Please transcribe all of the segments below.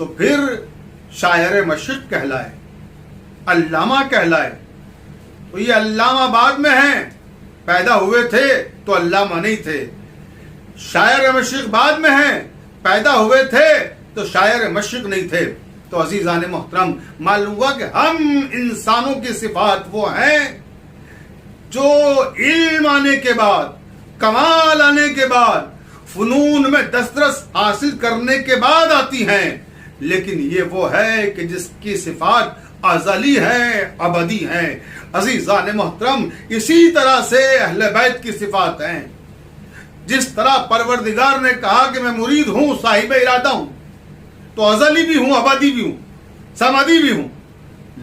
تو پھر شاعر مشرق کہلائے، علامہ کہلائے۔ تو یہ علامہ بعد میں ہیں، پیدا ہوئے تھے تو علامہ نہیں تھے۔ شاعر مشرق بعد میں ہیں، پیدا ہوئے تھے تو شاعر مشرق نہیں تھے۔ تو عزیزان محترم، معلوم ہوا کہ ہم انسانوں کی صفات وہ ہیں جو علم آنے کے بعد، کمال آنے کے بعد، فنون میں دسترس حاصل کرنے کے بعد آتی ہیں، لیکن یہ وہ ہے کہ جس کی صفات ازلی ہیں، ابدی ہیں۔ عزیزان محترم، اسی طرح سے اہل بیت کی صفات ہیں۔ جس طرح پروردگار نے کہا کہ میں مرید ہوں، صاحب ارادہ ہوں، تو ازلی بھی ہوں، ابدی بھی ہوں، سمدی بھی ہوں،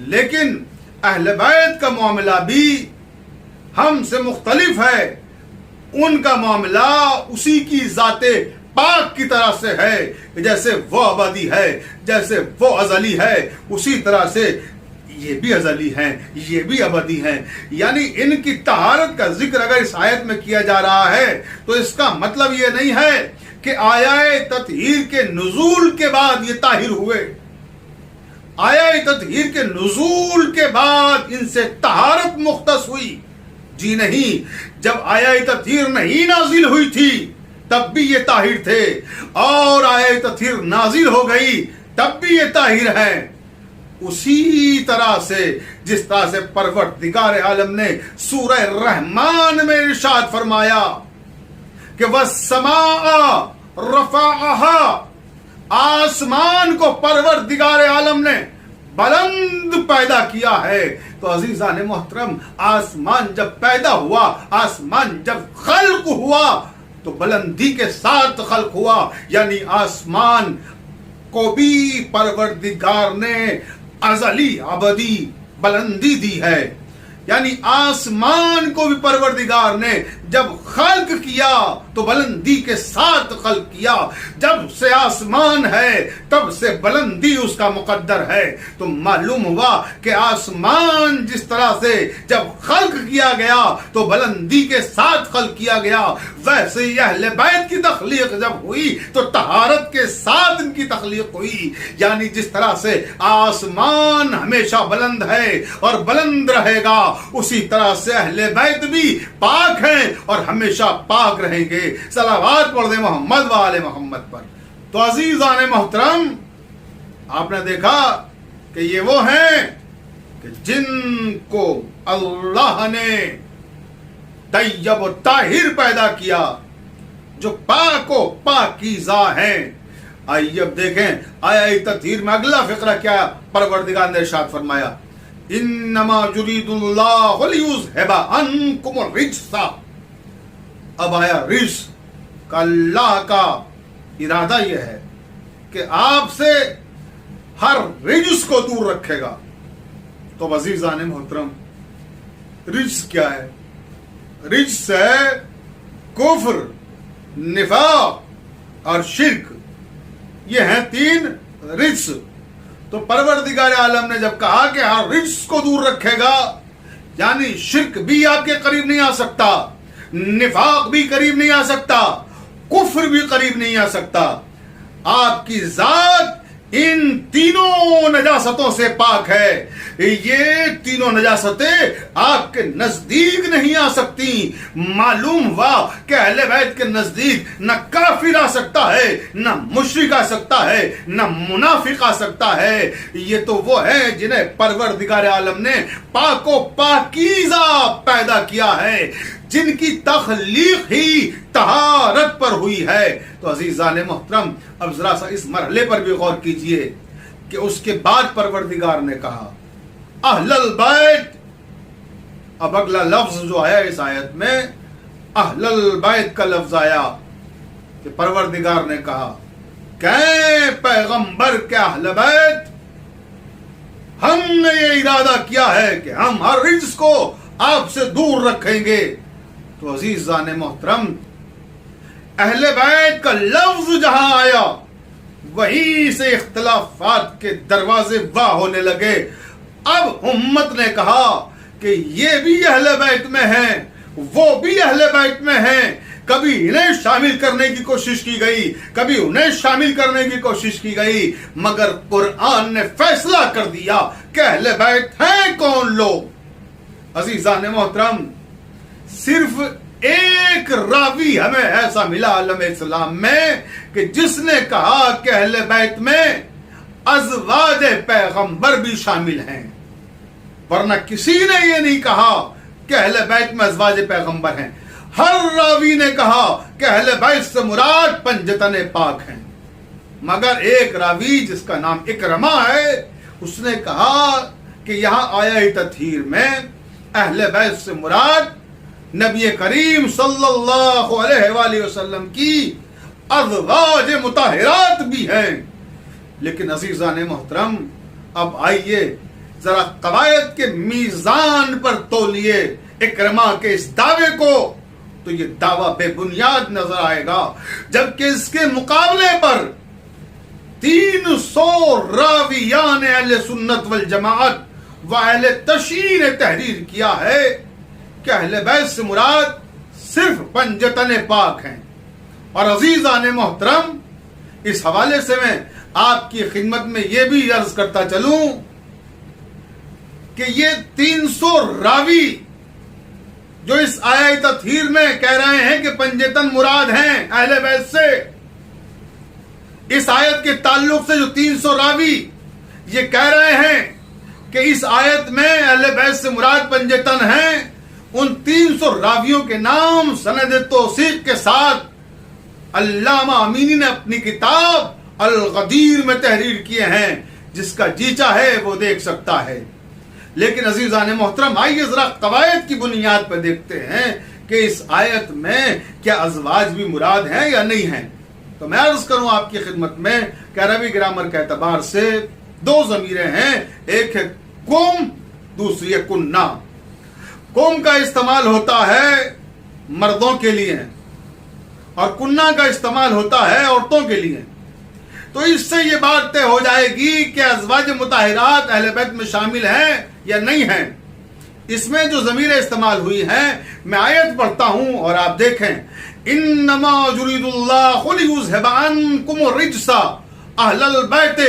لیکن اہل بیت کا معاملہ بھی ہم سے مختلف ہے۔ ان کا معاملہ اسی کی ذات پاک کی طرح سے ہے، جیسے وہ ابدی ہے، جیسے وہ ازلی ہے، اسی طرح سے یہ بھی ازلی ہیں، یہ بھی ابدی ہیں۔ یعنی ان کی طہارت کا ذکر اگر اس آیت میں کیا جا رہا ہے تو اس کا مطلب یہ نہیں ہے کہ آیہ تطہیر کے نزول کے بعد یہ طاہر ہوئے، آیہ تطہیر کے نزول کے بعد ان سے طہارت مختص ہوئی۔ جی نہیں، جب آیہ تطہیر نہیں نازل ہوئی تھی تب بھی یہ طاہر تھے، اور آیہ تطہیر نازل ہو گئی تب بھی یہ طاہر ہیں۔ اسی طرح سے جس طرح سے پروردگار عالم نے سورہ رحمان میں ارشاد فرمایا کہ وَالسَّمَاءَ رَفَعَهَا، آسمان کو پروردگار عالم نے بلند پیدا کیا ہے۔ تو عزیزان محترم، آسمان جب پیدا ہوا، آسمان جب خلق ہوا تو بلندی کے ساتھ خلق ہوا، یعنی آسمان کو بھی پروردگار نے ازلی ابدی بلندی دی ہے۔ یعنی آسمان کو بھی پروردگار نے جب خلق کیا تو بلندی کے ساتھ خلق کیا۔ جب سے آسمان ہے تب سے بلندی اس کا مقدر ہے۔ تو معلوم ہوا کہ آسمان جس طرح سے جب خلق کیا گیا تو بلندی کے ساتھ خلق کیا گیا، ویسے ہی اہل بیت کی تخلیق جب ہوئی تو طہارت کے ساتھ ان کی تخلیق ہوئی۔ یعنی جس طرح سے آسمان ہمیشہ بلند ہے اور بلند رہے گا، اسی طرح سے اہل بیت بھی پاک ہیں اور ہمیشہ پاک رہیں گے۔ صلوات پڑھ دیں محمد و آل محمد پر۔ تو عزیزان محترم، آپ نے دیکھا کہ یہ وہ ہیں کہ جن کو اللہ نے طیب و طاہر پیدا کیا، جو پاک و پاکیزہ ہیں۔ آئیے اب دیکھیں آیہ تطہیر میں اگلا فقرہ کیا پروردگار نے ارشاد فرمایا، انما یرید اللہ لیذھب عنکم الرجس۔ اب آیا رجس کا، اللہ کا ارادہ یہ ہے کہ آپ سے ہر رجس کو دور رکھے گا۔ تو عزیزان محترم، رجس کیا ہے؟ رجس ہے کفر، نفاق اور شرک، یہ ہیں تین رجس۔ تو پروردگار عالم نے جب کہا کہ ہر رجس کو دور رکھے گا، یعنی شرک بھی آپ کے قریب نہیں آ سکتا، نفاق بھی قریب نہیں آ سکتا، کفر بھی قریب نہیں آ سکتا۔ آپ کی ذات ان تینوں نجاستوں سے پاک ہے۔ یہ تینوں نجاستیں آپ کے نزدیک نہیں آ سکتی۔ معلوم ہوا کہ اہل بیت کے نزدیک نہ کافر آ سکتا ہے، نہ مشرک آ سکتا ہے، نہ منافق آ سکتا ہے۔ یہ تو وہ ہے جنہیں پروردگار عالم نے پاک و پاکیزہ پیدا کیا ہے، جن کی تخلیق ہی طہارت پر ہوئی ہے۔ تو عزیزان محترم، اب ذرا سا اس مرحلے پر بھی غور کیجئے کہ اس کے بعد پروردگار نے کہا اہل البیت۔ اب اگلا لفظ جو آیا اس آیت میں اہل البیت کا لفظ آیا کہ پروردگار نے کہا کہ پیغمبر کے اہل بیت، ہم نے یہ ارادہ کیا ہے کہ ہم ہر رجس کو آپ سے دور رکھیں گے۔ تو عزیزان محترم، اہل بیت کا لفظ جہاں آیا وہیں سے اختلافات کے دروازے واہ ہونے لگے۔ اب امت نے کہا کہ یہ بھی اہل بیت میں ہیں، وہ بھی اہل بیت میں ہیں، کبھی انہیں شامل کرنے کی کوشش کی گئی، کبھی انہیں شامل کرنے کی کوشش کی گئی، مگر قرآن نے فیصلہ کر دیا کہ اہل بیت ہیں کون لوگ۔ عزیزان محترم، صرف ایک راوی ہمیں ایسا ملا عالم اسلام میں کہ جس نے کہا کہ اہل بیت میں ازواج پیغمبر بھی شامل ہیں، ورنہ کسی نے یہ نہیں کہا کہ اہل بیت میں ازواج پیغمبر ہیں۔ ہر راوی نے کہا کہ اہل بیت سے مراد پنجتن پاک ہیں، مگر ایک راوی جس کا نام اکرمہ ہے، اس نے کہا کہ یہاں آیہ تطہیر میں اہل بیت سے مراد نبی کریم صلی اللہ علیہ وآلہ وسلم کی ازواج مطہرات بھی ہیں۔ لیکن عزیزان محترم، اب آئیے ذرا قواعد کے میزان پر تولیے اکرمہ کے اس دعوے کو، تو یہ دعویٰ بے بنیاد نظر آئے گا، جبکہ اس کے مقابلے پر 300 راویان اہل سنت والجماعت و اہل تشیع نے تحریر کیا ہے کہ اہل بیت سے مراد صرف پنجتن پاک ہیں۔ اور عزیزان محترم، اس حوالے سے میں آپ کی خدمت میں یہ بھی عرض کرتا چلوں کہ یہ 300 راوی جو اس آیہ تطہیر میں کہہ رہے ہیں کہ پنجتن مراد ہیں اہل بیت سے، اس آیت کے تعلق سے جو 300 راوی یہ کہہ رہے ہیں کہ اس آیت میں اہل بیت سے مراد پنجتن ہیں، ان 300 راویوں کے نام سند توثیق کے ساتھ علامہ امینی نے اپنی کتاب الغدیر میں تحریر کیے ہیں، جس کا جی چاہے وہ دیکھ سکتا ہے۔ لیکن عزیزان محترم، آئیے ذرا قواعد کی بنیاد پہ دیکھتے ہیں کہ اس آیت میں کیا ازواج بھی مراد ہیں یا نہیں ہیں۔ تو میں عرض کروں آپ کی خدمت میں کہ عربی گرامر کے اعتبار سے 2 ضمیریں ہیں، ایک ہے کم، دوسری ہے کننا۔ کم کا استعمال ہوتا ہے مردوں کے لیے اور کننا کا استعمال ہوتا ہے عورتوں کے لیے۔ تو اس سے یہ بات طے ہو جائے گی کہ ازواج مطہرات اہل بیت میں شامل ہیں یا نہیں ہیں۔ اس میں جو ضمیر استعمال ہوئی ہیں، میں آیت پڑھتا ہوں اور آپ دیکھیں، انما یرید اللہ لیذھب عنکم الرجس اہل البیت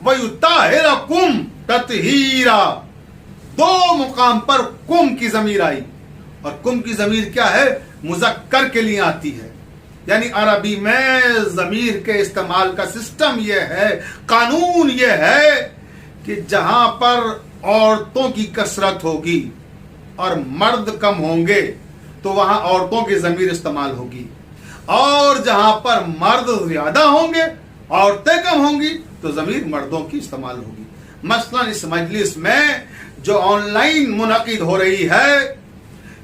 ویطہرکم تطہیرا۔ 2 مقام پر کم کی ضمیر آئی، اور کم کی ضمیر کیا ہے؟ مذکر کے لیے آتی ہے۔ یعنی عربی میں ضمیر کے استعمال کا سسٹم یہ ہے، قانون یہ ہے کہ جہاں پر عورتوں کی کثرت ہوگی اور مرد کم ہوں گے تو وہاں عورتوں کی ضمیر استعمال ہوگی، اور جہاں پر مرد زیادہ ہوں گے عورتیں کم ہوں گی تو ضمیر مردوں کی استعمال ہوگی۔ مثلا اس مجلس میں جو آن لائن منعقد ہو رہی ہے،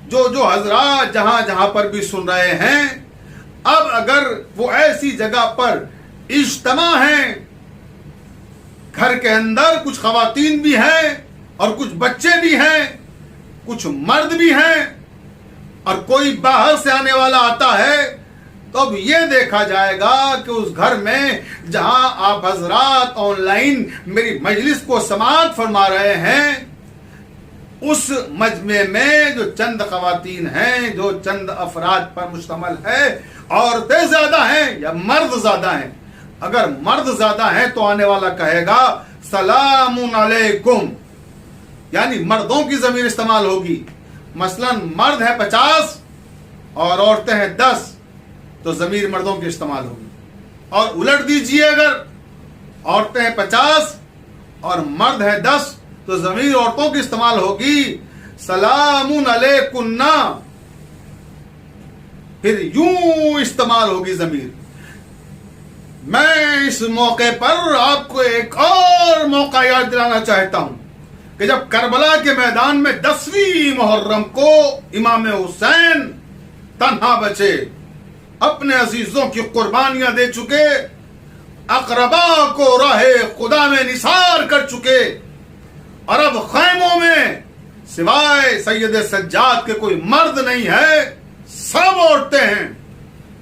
جو حضرات جہاں جہاں پر بھی سن رہے ہیں، اب اگر وہ ایسی جگہ پر اجتماع ہیں، گھر کے اندر کچھ خواتین بھی ہیں اور کچھ بچے بھی ہیں، کچھ مرد بھی ہیں، اور کوئی باہر سے آنے والا آتا ہے، تو اب یہ دیکھا جائے گا کہ اس گھر میں جہاں آپ حضرات آن لائن میری مجلس کو سماعت فرما رہے ہیں، اس مجمع میں جو چند خواتین ہیں، جو چند افراد پر مشتمل ہے، عورتیں زیادہ ہیں یا مرد زیادہ ہیں؟ اگر مرد زیادہ ہیں تو آنے والا کہے گا سلام علیکم، یعنی مردوں کی ضمیر استعمال ہوگی۔ مثلا مرد ہے 50 اور عورتیں ہیں 10 تو ضمیر مردوں کی استعمال ہوگی، اور الٹ دیجئے، اگر عورتیں ہیں 50 اور مرد ہے 10 تو ضمیر عورتوں کی استعمال ہوگی، سلام علیکن، پھر یوں استعمال ہوگی ضمیر۔ میں اس موقع پر آپ کو ایک اور موقع یاد دلانا چاہتا ہوں کہ جب کربلا کے میدان میں 10ویں محرم کو امام حسین تنہا بچے، اپنے عزیزوں کی قربانیاں دے چکے، اقربا کو راہ خدا میں نثار کر چکے، اور اب خیموں میں سوائے سید سجاد کے کوئی مرد نہیں ہے، سب عورتیں ہیں،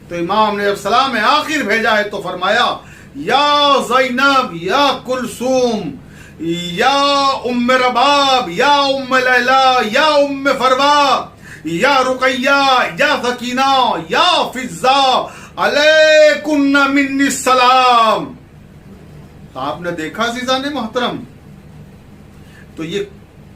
تو امام نے جب سلام آخر بھیجا ہے تو فرمایا یا زینب، یا کلثوم، یا ام رباب، یا ام لیلا، یا ام فروا، یا رقیہ یا سکینہ یا فضہ علیکن منی السلام. آپ نے دیکھا عزیزان محترم، تو یہ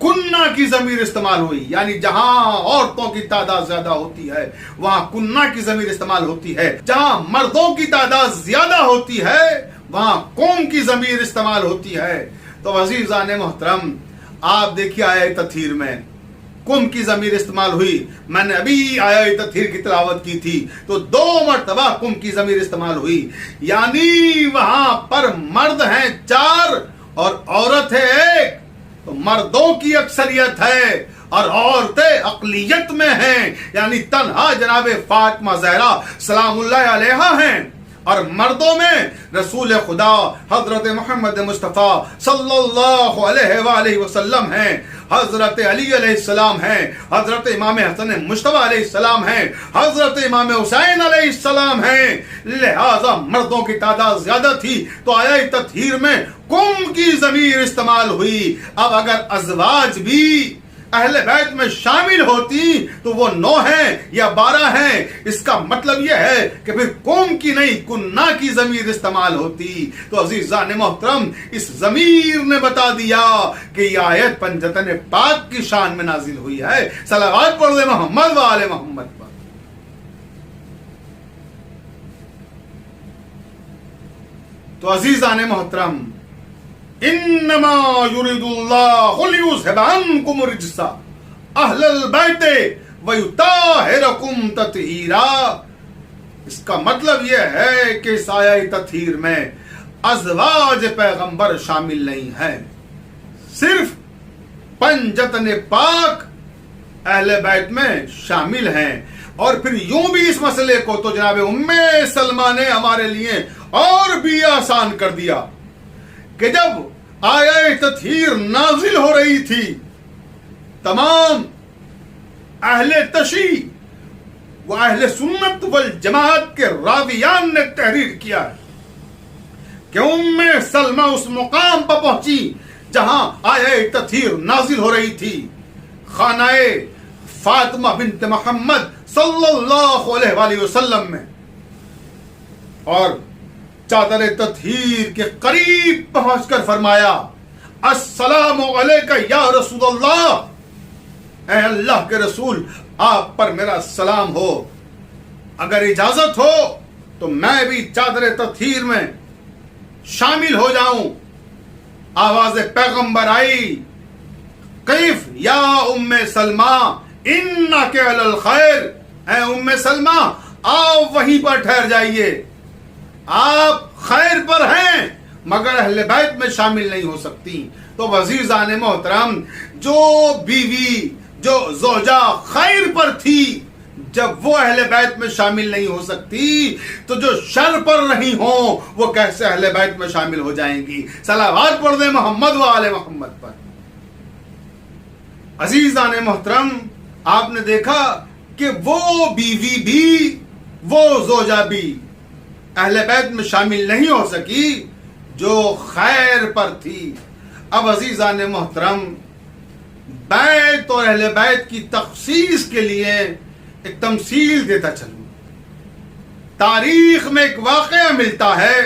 کنہ کی ضمیر استعمال ہوئی، یعنی جہاں عورتوں کی تعداد زیادہ ہوتی ہے وہاں کنہ کی ضمیر استعمال ہوتی ہے، جہاں مردوں کی تعداد زیادہ ہوتی ہے وہاں قوم کی ضمیر استعمال ہوتی ہے. تو عزیزان محترم آپ دیکھیے آیہ تطہیر میں قوم کی ضمیر استعمال ہوئی. میں نے ابھی آیہ تطہیر کی تلاوت کی تھی تو 2 مرتبہ قوم کی ضمیر استعمال ہوئی، یعنی وہاں پر مرد ہیں 4 اور عورت ہے 1. تو مردوں کی اکثریت ہے اور عورتیں اقلیت میں ہیں، یعنی تنہا جناب فاطمہ زہرا سلام اللہ علیہا ہیں، اور مردوں میں رسول خدا حضرت محمد مصطفیٰ صلی اللہ علیہ وآلہ وسلم ہیں، حضرت علی علیہ السلام ہیں، حضرت امام حسن مجتبی علیہ السلام ہیں، حضرت امام حسین علیہ السلام ہیں. لہذا مردوں کی تعداد زیادہ تھی تو آیہ تطہیر میں قوم کی ضمیر استعمال ہوئی. اب اگر ازواج بھی اہل بیت میں شامل ہوتی تو وہ 9 ہیں یا 12 ہیں، اس کا مطلب یہ ہے کہ پھر قوم کی نہیں کنہ کی ضمیر استعمال ہوتی. تو عزیزان محترم اس ضمیر نے بتا دیا کہ یہ آیت پنجتن پاک کی شان میں نازل ہوئی ہے. صلوات پڑھ دے محمد و آل محمد پر. تو عزیزان محترم انما یرید اللہ لیذھب عنکم الرجس اہل البیت ویطہرکم تطہیرا. اس کا مطلب یہ ہے کہ اس آیہ تطہیر میں ازواج پیغمبر شامل نہیں ہے، صرف پنجتن پاک اہل بیت میں شامل ہیں. اور پھر یوں بھی اس مسئلے کو تو جناب ام سلمہ نے ہمارے لیے اور بھی آسان کر دیا کہ جب آیہ تطہیر نازل ہو رہی تھی تمام اہل تشیع و اہل سنت والجماعت کے راویان نے تحریر کیا کہ ام سلمہ اس مقام پر پہنچی جہاں آیہ تطہیر نازل ہو رہی تھی، خانہ فاطمہ بنت محمد صلی اللہ علیہ وآلہ وسلم میں، اور چادر تطہیر کے قریب پہنچ کر فرمایا السلام علیکہ یا رسول اللہ، اے اللہ کے رسول آپ پر میرا سلام ہو، اگر اجازت ہو تو میں بھی چادر تطہیر میں شامل ہو جاؤں. آواز پیغمبر آئی کیف یا ام سلمہ انک علی الخیر، اے ام سلمہ آپ وہیں پر ٹھہر جائیے، آپ خیر پر ہیں مگر اہل بیت میں شامل نہیں ہو سکتی. تو عزیزان محترم جو بیوی جو زوجہ خیر پر تھی جب وہ اہل بیت میں شامل نہیں ہو سکتی تو جو شر پر نہیں ہوں وہ کیسے اہل بیت میں شامل ہو جائیں گی. صلوات پڑھ دیں محمد و آل محمد پر. عزیزان محترم آپ نے دیکھا کہ وہ بیوی بھی وہ زوجہ بھی اہل بیت میں شامل نہیں ہو سکی جو خیر پر تھی. اب عزیزان محترم بیت اور اہل بیت کی تخصیص کے لیے ایک تمثیل دیتا چلوں. تاریخ میں ایک واقعہ ملتا ہے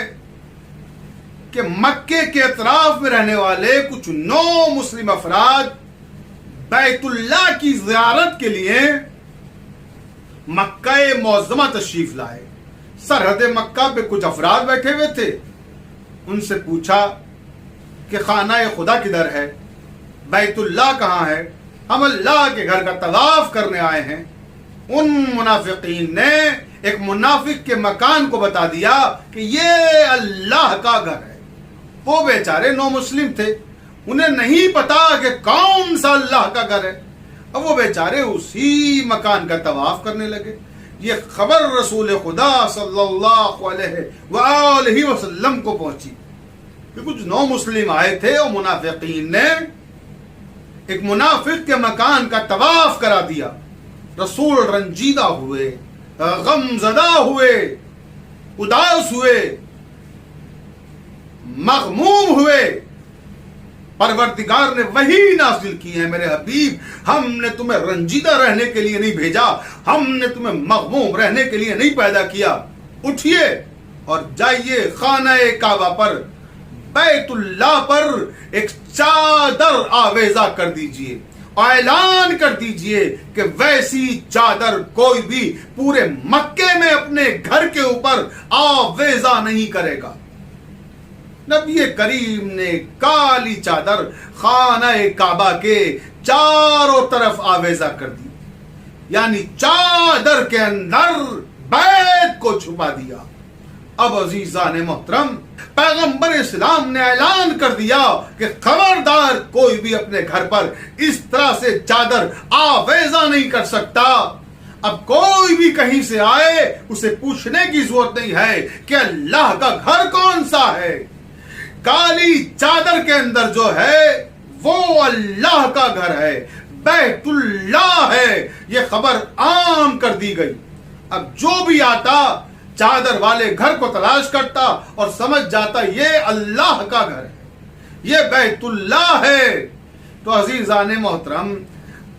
کہ مکے کے اطراف میں رہنے والے کچھ 9 مسلم افراد بیت اللہ کی زیارت کے لیے مکہ معظمہ تشریف لائے. سرحد مکہ پہ کچھ افراد بیٹھے ہوئے تھے. ان سے پوچھا کہ خانہ خدا کدھر ہے، بیت اللہ کہاں ہے، ہم اللہ کے گھر کا طواف کرنے آئے ہیں. ان منافقین نے ایک منافق کے مکان کو بتا دیا کہ یہ اللہ کا گھر ہے. وہ بیچارے 9 مسلم تھے، انہیں نہیں پتا کہ کون سا اللہ کا گھر ہے. اب وہ بیچارے اسی مکان کا طواف کرنے لگے. یہ خبر رسول خدا صلی اللہ علیہ وآلہ وسلم کو پہنچی کہ کچھ 9 مسلم آئے تھے اور منافقین نے ایک منافق کے مکان کا طواف کرا دیا. رسول رنجیدہ ہوئے، غم زدہ ہوئے، اداس ہوئے، مغموم ہوئے، پروردگار نے وحی نازل کی ہے میرے حبیب، ہم نے تمہیں رنجیدہ رہنے کے لیے نہیں بھیجا، ہم نے تمہیں مغموم رہنے کے لیے نہیں پیدا کیا۔ اٹھیے اور جائیے خانہ کعبہ پر، بیت اللہ پر ایک چادر آویزہ کر دیجئے، اعلان کر دیجئے کہ ویسی چادر کوئی بھی پورے مکے میں اپنے گھر کے اوپر آویزہ نہیں کرے گا۔ نبی کریم نے کالی چادر خانہ کعبہ کے چاروں طرف آویزہ کر دی، یعنی چادر کے اندر بیت کو چھپا دیا۔ اب عزیزان محترم، پیغمبر اسلام نے اعلان کر دیا کہ خبردار کوئی بھی اپنے گھر پر اس طرح سے چادر آویزہ نہیں کر سکتا۔ اب کوئی بھی کہیں سے آئے اسے پوچھنے کی ضرورت نہیں ہے کہ اللہ کا گھر کون سا ہے۔ کالی چادر کے اندر جو ہے وہ اللہ کا گھر ہے، بیت اللہ ہے، یہ خبر عام کر دی گئی۔ اب جو بھی آتا چادر والے گھر کو تلاش کرتا اور سمجھ جاتا یہ اللہ کا گھر ہے، یہ بیت اللہ ہے۔ تو عزیزان محترم،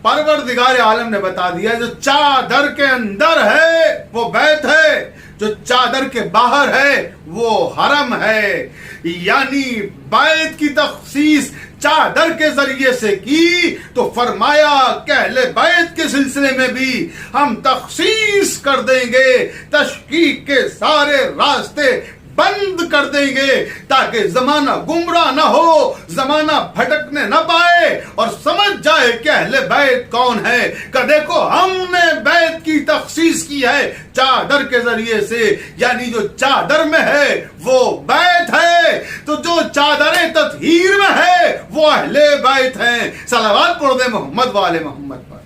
پروردگار عالم نے بتا دیا جو چادر کے اندر ہے وہ بیت ہے، جو چادر کے باہر ہے وہ حرم ہے۔ یعنی بیت کی تخصیص چادر کے ذریعے سے کی تو فرمایا کہ اہل بیت کے سلسلے میں بھی ہم تخصیص کر دیں گے، تشکیک کے سارے راستے بند کر دیں گے تاکہ زمانہ گمراہ نہ ہو، زمانہ بھٹکنے نہ پائے اور سمجھ جائے کہ اہل بیت کون ہے۔ کہ دیکھو ہم نے بیت کی تخصیص کی ہے چادر کے ذریعے سے، یعنی جو چادر میں ہے وہ بیت ہے، تو جو چادر تطہیر میں ہے وہ اہل بیت ہیں۔ صلوات پڑھ دے محمد وآل محمد پر۔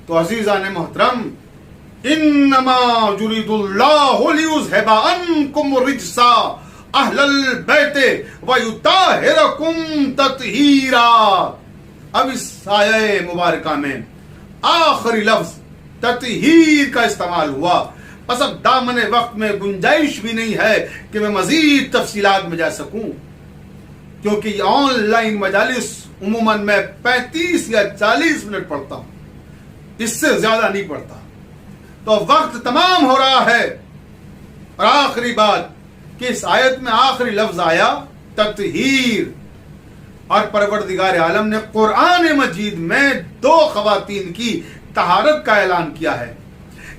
تو عزیزان محترم، انما یرید اللہ لیذھب عنکم الرجس اہل البیت ویطہرکم تطہیرا۔ اب اس آیہ مبارکہ میں آخری لفظ تطہیر کا استعمال ہوا، بس اب دامن وقت میں گنجائش بھی نہیں ہے کہ میں مزید تفصیلات میں جا سکوں، کیونکہ یہ آن لائن مجالس عموماً میں 35 یا 40 منٹ پڑھتا ہوں، اس سے زیادہ نہیں پڑھتا، تو وقت تمام ہو رہا ہے۔ اور آخری بات کہ اس آیت میں آخری لفظ آیا تطہیر، اور پروردگار عالم نے قرآن مجید میں 2 خواتین کی طہارت کا اعلان کیا ہے،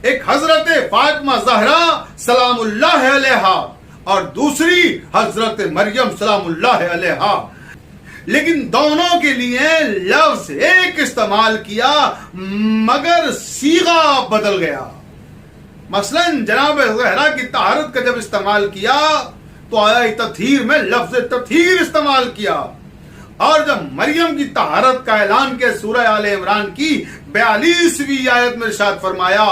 ایک حضرت فاطمہ زہرا سلام اللہ علیہا اور دوسری حضرت مریم سلام اللہ علیہا، لیکن دونوں کے لیے لفظ ایک استعمال کیا مگر صیغہ بدل گیا۔ مثلا جناب زہرا کی طہارت کا جب استعمال کیا تو آیا تطہیر میں لفظ تطہیر استعمال کیا، اور جب مریم کی طہارت کا اعلان کے سورہ آل عمران کی 42ویں آیت میں ارشاد فرمایا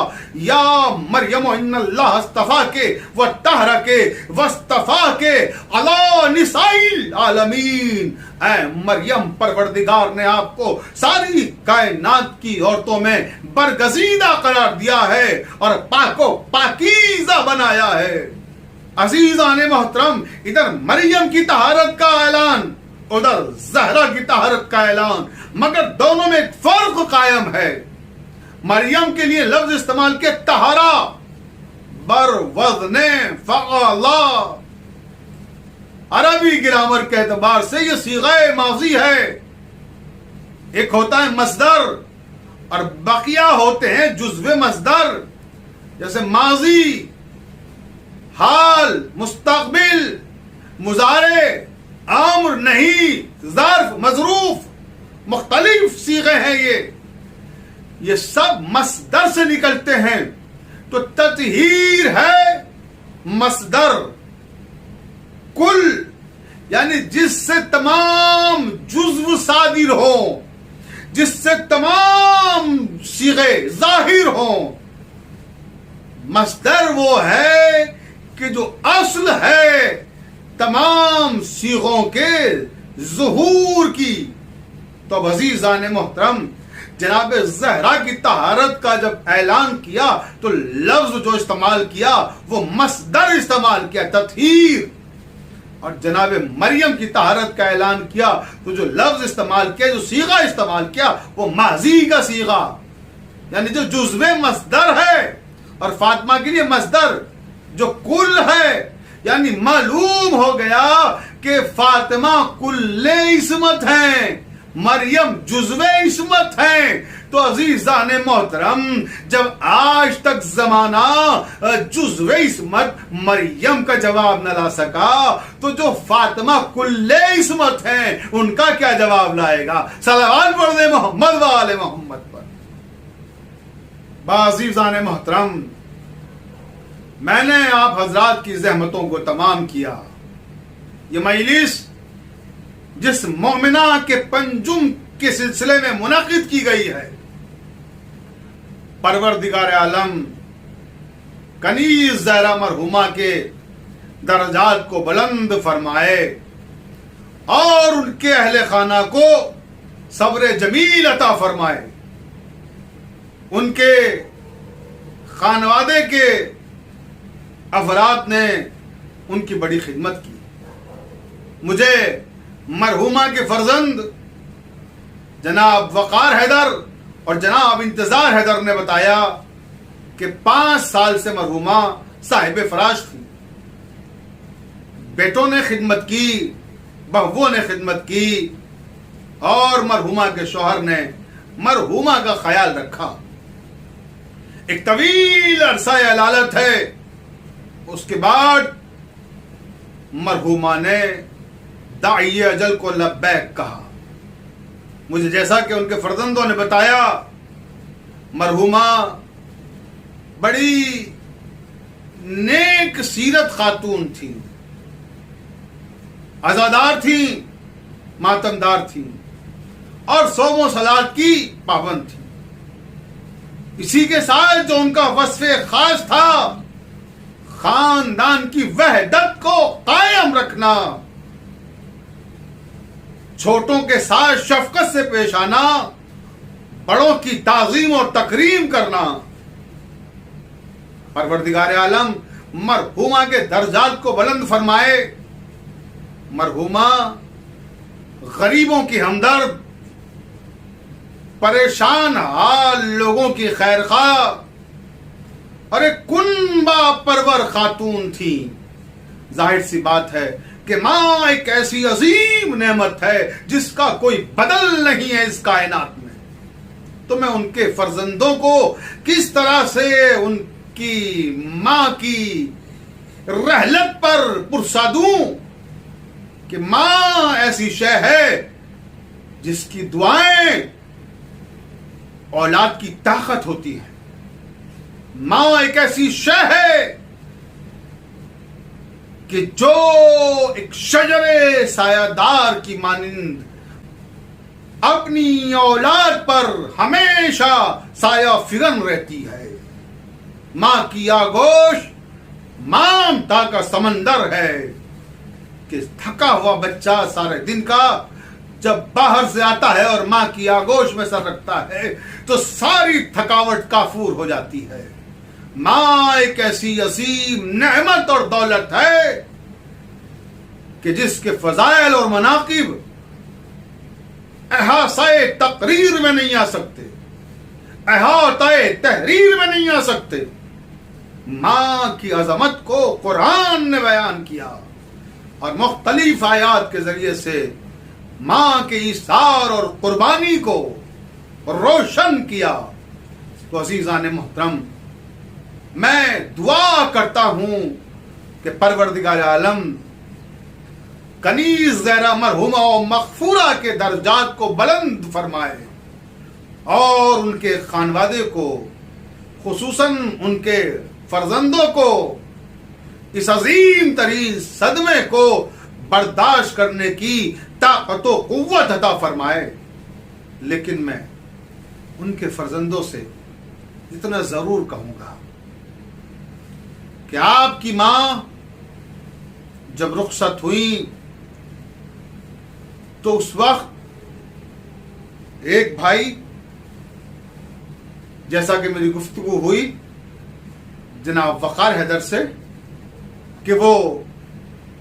یا مریم ان اللہ اصطفاک وطہرک واصطفاک علی نساء العالمین، اے مریم پروردگار نے آپ کو ساری کائنات کی عورتوں میں برگزیدہ قرار دیا ہے اور پاک و پاکیزہ بنایا ہے۔ عزیزان محترم، ادھر مریم کی طہارت کا اعلان، ادھر زہرا کی طہارت کا اعلان، مگر دونوں میں ایک فرق قائم ہے۔ مریم کے لیے لفظ استعمال کیا طہارا بر وزن فعلا، عربی گرامر کے اعتبار سے یہ صیغہ ماضی ہے، ایک ہوتا ہے مصدر اور بقیہ ہوتے ہیں جزو مصدر، جیسے ماضی، حال، مستقبل، مضارع، امر، نہیں، ظرف، مظروف، مختلف صیغے ہیں، یہ سب مصدر سے نکلتے ہیں۔ تو تطہیر ہے مصدر، کل یعنی جس سے تمام جزو صادر ہوں، جس سے تمام صیغے ظاہر ہوں۔ مصدر وہ ہے کہ جو اصل ہے تمام صیغوں کے ظہور کی۔ تو عزیزان محترم، جناب زہرا کی طہارت کا جب اعلان کیا تو لفظ جو استعمال کیا وہ مصدر استعمال کیا، تطہیر، اور جناب مریم کی طہارت کا اعلان کیا تو جو لفظ استعمال کیا، جو صیغہ استعمال کیا، وہ ماضی کا صیغہ، یعنی جو جزو مصدر ہے، اور فاطمہ کے لیے مصدر جو کل ہے، یعنی معلوم ہو گیا کہ فاطمہ کل عصمت ہیں، مریم جزو عصمت ہیں۔ تو عزیزان محترم، جب آج تک زمانہ جزو عصمت مریم کا جواب نہ لا سکا تو جو فاطمہ کل عصمت ہیں ان کا کیا جواب لائے گا؟ صلوات پڑھ دے محمد و آل محمد پر۔ عزیزان محترم، میں نے آپ حضرات کی زحمتوں کو تمام کیا۔ یہ مجلس جس مومنہ کے پنجم کے سلسلے میں منعقد کی گئی ہے، پروردگار عالم کنیز زہرا مرحومہ کے درجات کو بلند فرمائے اور ان کے اہل خانہ کو صبر جمیل عطا فرمائے۔ ان کے خانوادے کے افراد نے ان کی بڑی خدمت کی۔ مجھے مرحومہ کے فرزند جناب وقار حیدر اور جناب انتظار حیدر نے بتایا کہ 5 سال سے مرحومہ صاحب فراش تھی۔ بیٹوں نے خدمت کی، بہووں نے خدمت کی، اور مرحومہ کے شوہر نے مرحومہ کا خیال رکھا۔ ایک طویل عرصہ علالت ہے، اس کے بعد مرحومہ نے داعی اجل کو لبیک کہا۔ مجھے جیسا کہ ان کے فرزندوں نے بتایا، مرحومہ بڑی نیک سیرت خاتون تھی، عزادار تھی، ماتمدار تھی، اور صوم و صلات کی پابند تھی۔ اسی کے ساتھ جو ان کا وصف خاص تھا، خاندان کی وحدت کو قائم رکھنا، چھوٹوں کے ساتھ شفقت سے پیش آنا، بڑوں کی تعظیم اور تکریم کرنا۔ پروردگار عالم مرحومہ کے درجات کو بلند فرمائے۔ مرحومہ غریبوں کی ہمدرد، پریشان حال لوگوں کی خیر خواہ اور ایک کنبہ پرور خاتون تھی۔ ظاہر سی بات ہے کہ ماں ایک ایسی عظیم نعمت ہے جس کا کوئی بدل نہیں ہے اس کائنات میں۔ تو میں ان کے فرزندوں کو کس طرح سے ان کی ماں کی رحلت پر پرسا دوں کہ ماں ایسی شے ہے جس کی دعائیں اولاد کی طاقت ہوتی ہے۔ ماں ایک ایسی شے ہے کہ جو ایک شجر سایہ دار کی مانند اپنی اولاد پر ہمیشہ سایہ فگن رہتی ہے۔ ماں کی آغوش ممتا کا سمندر ہے کہ تھکا ہوا بچہ سارے دن کا جب باہر سے آتا ہے اور ماں کی آغوش میں سر رکھتا ہے تو ساری تھکاوٹ کافور ہو جاتی ہے۔ ماں ایک ایسی عظیم نعمت اور دولت ہے کہ جس کے فضائل اور مناقب احاطہ تقریر میں نہیں آ سکتے، احاطہ تحریر میں نہیں آ سکتے۔ ماں کی عظمت کو قرآن نے بیان کیا اور مختلف آیات کے ذریعے سے ماں کے ایثار اور قربانی کو روشن کیا۔ تو عزیزان محترم، میں دعا کرتا ہوں کہ پروردگار عالم کنیز زہرا مرحومہ و مغفورہ کے درجات کو بلند فرمائے اور ان کے خانوادے کو، خصوصاً ان کے فرزندوں کو، اس عظیم ترین صدمے کو برداشت کرنے کی طاقت و قوت عطا فرمائے۔ لیکن میں ان کے فرزندوں سے اتنا ضرور کہوں گا کہ آپ کی ماں جب رخصت ہوئی تو اس وقت ایک بھائی، جیسا کہ میری گفتگو ہوئی جناب وقار حیدر سے، کہ وہ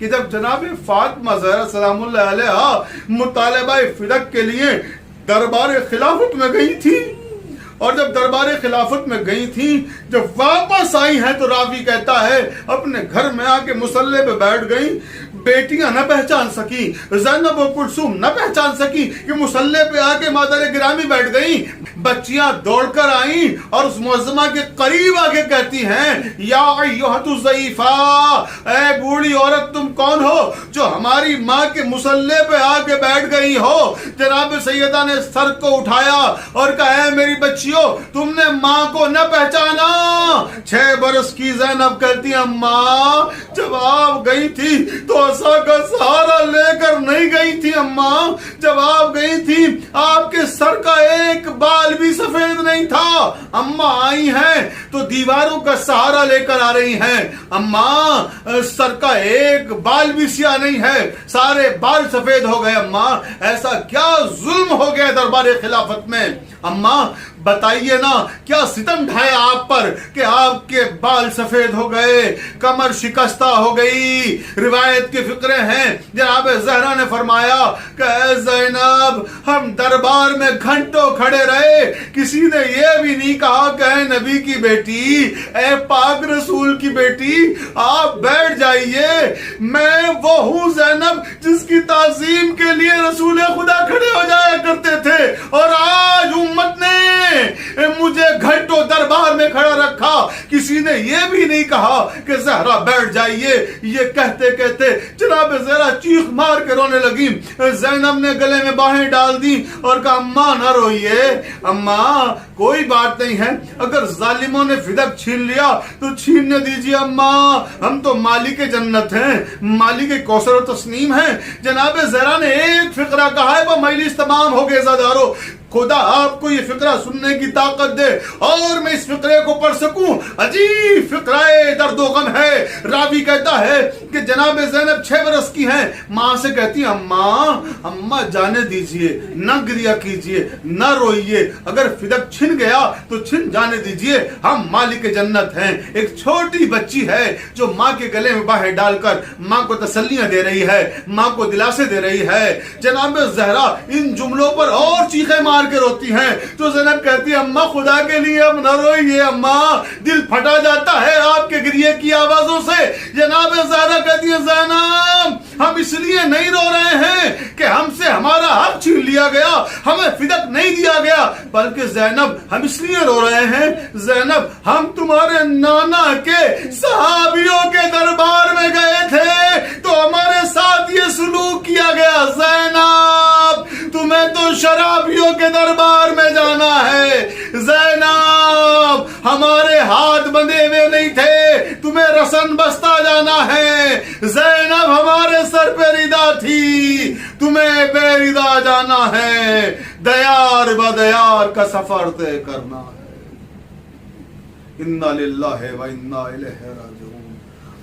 کہ جب جناب فاطمہ زہرا سلام اللہ علیہا مطالبہ فدق کے لیے دربار خلافت میں گئی تھی، اور جب دربار خلافت میں گئی تھی، جب واپس آئی ہیں تو راوی کہتا ہے اپنے گھر میں آ کے مصلی پہ بیٹھ گئی، بیٹیاں نہ پہچان سکی، زینب و کلثوم نہ پہچان سکی کہ مصلی پہ آ کے مادر گرامی بیٹھ گئی، بچیاں دوڑ کر آئیں اور اس معظمہ کے قریب آ کے کہتی ہیں یا ایھۃ الضعیفہ، اے بوڑھی عورت تم کون ہو جو ہماری ماں کے مصلی پہ آ کے بیٹھ گئی ہو؟ جناب سیدہ نے سر کو اٹھایا اور کہا اے میری بچیوں تم نے ماں کو نہ پہچانا؟ 6 برس کی زینب کہتی ہیں ماں جب آپ گئی تھی تو عصا کا سہارا لے کر نہیں گئی تھی اماں، جب آپ گئی تھی آپ کے سر کا ایک بال بھی سفید نہیں تھا، اماں آئی ہیں تو دیواروں کا سہارا لے کر آ رہی ہیں، اماں سر کا ایک بال بھی سیاہ نہیں ہے، سارے بال سفید ہو گئے، اماں ایسا کیا ظلم ہو گیا دربار خلافت میں؟ اماں بتائیے نا کیا ستم ڈھایا آپ پر کہ آپ کے بال سفید ہو گئے، کمر شکستہ ہو گئی؟ روایت کے فقرے ہیں، جناب زہرا نے فرمایا کہ اے زینب ہم دربار میں گھنٹوں کھڑے رہے، کسی نے یہ بھی نہیں کہا کہ اے نبی کی بیٹی، اے پاک رسول کی بیٹی آپ بیٹھ جائیے، میں وہ ہوں زینب جس کی تعظیم کے لیے رسول خدا کھڑے ہو جایا کرتے تھے، اور آج امت نے مجھے گھنٹوں دربار میں کھڑا رکھا، کسی نے یہ بھی نہیں کہا کہ زہرا بیٹھ جائیے۔ یہ کہتے کہتے جناب زہرا چیخ مار کے رونے لگی، زینب نے گلے میں باہیں ڈال دی اور کہا اماں نہ روئیے، اماں کوئی بات نہیں ہے، اگر ظالموں نے فدق چھین لیا تو چھیننے دیجیے اماں، ہم تو مالک جنت ہیں، مالک کوثر و تسنیم ہیں۔ جناب زہرا نے ایک فقرہ کہا ہے وہ مجلس تمام ہو گئے زادارو، خدا آپ کو یہ فقرہ سننے کی طاقت دے اور میں اس فقرے کو پڑھ سکوں، عجیب فقرہ درد و غم ہے۔ راوی کہتا ہے کہ جناب زینب 6 برس کی ہیں، ماں سے کہتی ہیں اماں جانے دیجئے، نہ گریا کیجئے، نہ روئیے، اگر فدق چھن گیا تو چھن جانے دیجئے، ہم مالک جنت ہیں۔ ایک چھوٹی بچی ہے جو ماں کے گلے میں باہیں ڈال کر ماں کو تسلیاں دے رہی ہے، ماں کو دلاسے دے رہی ہے۔ جناب زہرا ان جملوں پر اور چیخیں مار کے روتی ہیں تو زینب کہتی ہے اماں خدا کے لیے اب نہ روئیے، اماں دل پھٹا جاتا ہے آپ کے گریے کی آوازوں سے۔ جناب زہرا کہتی ہے زینب ہم اس لیے نہیں رو رہے ہیں کہ ہم سے ہمارا حق چھین لیا گیا، ہمیں فدق نہیں دیا گیا، بلکہ زینب ہم اس لیے رو رہے ہیں زینب ہم تمہارے نانا کے صحابیوں کے دربار میں گئے تھے تو ہمارے ساتھ یہ سلوک کیا گیا، زینب تمہیں تو شرابیوں کے دربار میں جانا ہے، زینب ہمارے ہاتھ بندھے ہوئے نہیں تھے، تمہیں رسن بستہ جانا ہے، زینب ہمارے سر پہ ردا تھی، تمہیں بے ردا جانا ہے، دیار بدیار کا سفر طے کرنا ہے۔ انا للہ و انا الیہ راجعون۔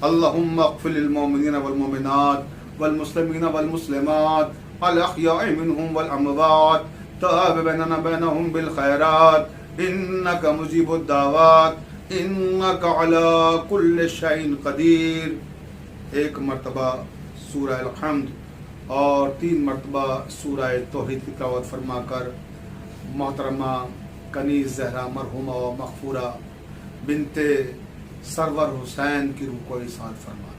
اللہم اغفر للمؤمنین والمؤمنات والمسلمین والمسلمات الاحیاء منهم والاموات تاب بیننا بینہم بالخیرات انک مجیب الدعوات انک علی کل شیء قدیر۔ ایک مرتبہ سورہ الحمد اور 3 مرتبہ سورہ توحید کی تلاوت فرما کر محترمہ کنیز زہرا مرحومہ و مغفورہ بنت سرور حسین کی روح کو ایصال فرما۔